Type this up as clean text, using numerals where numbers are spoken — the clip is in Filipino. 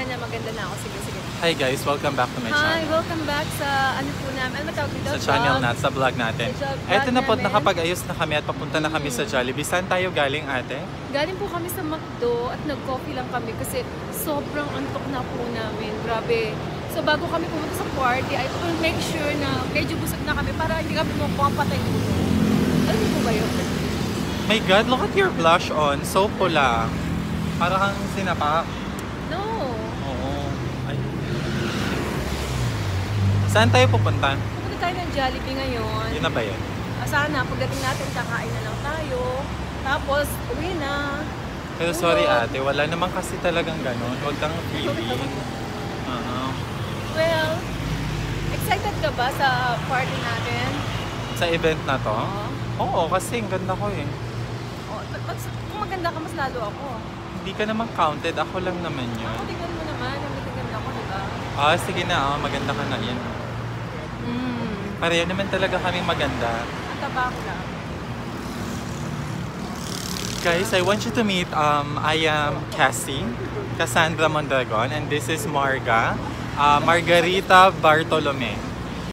niya maganda na ako. Sige, sige. Hi guys, welcome back to my Hi, channel. welcome back sa ano po namin. Ano matawag dito? Sa channel natin, sa vlog natin. Sa vlog Eto na po, namin. nakapag-ayos na kami at papunta na kami sa Jollibee. Saan tayo galing, ate? Galing po kami sa McDo at nag-coffee lang kami kasi sobrang antok na po namin. Grabe. So bago kami pumunta sa party, I will make sure na medyo busog na kami para hindi kami mapapatay ulo. Alam niyo po ba yun? My God, look at your blush on. So pula. Para kang sinapak. No. Oo. Ay. Saan tayo pupunta? Pupunta tayo ng Jollibee ngayon. Yun na ba yun? Sana, pagdating natin, kakain na lang tayo. Tapos, uwi na. Pero sorry ate, wala naman kasi talagang ganun. Huwag kang feeling. Well, excited ka ba sa party natin? Sa event na to? Oo. Oo, kasi ang ganda ko eh. Oh, kung maganda ka, mas lalo ako. Hindi ka naman counted, ako lang naman yun. Ako, tingnan mo naman. Ang ganda ko, di ba? Ah, sige na, maganda ka na yan. Pareho naman talaga kaming maganda. Ang taba ko lang. Guys, I want you to meet, I am Cassie, Cassandra Mondragon, and this is Marga, Margarita Bartolome.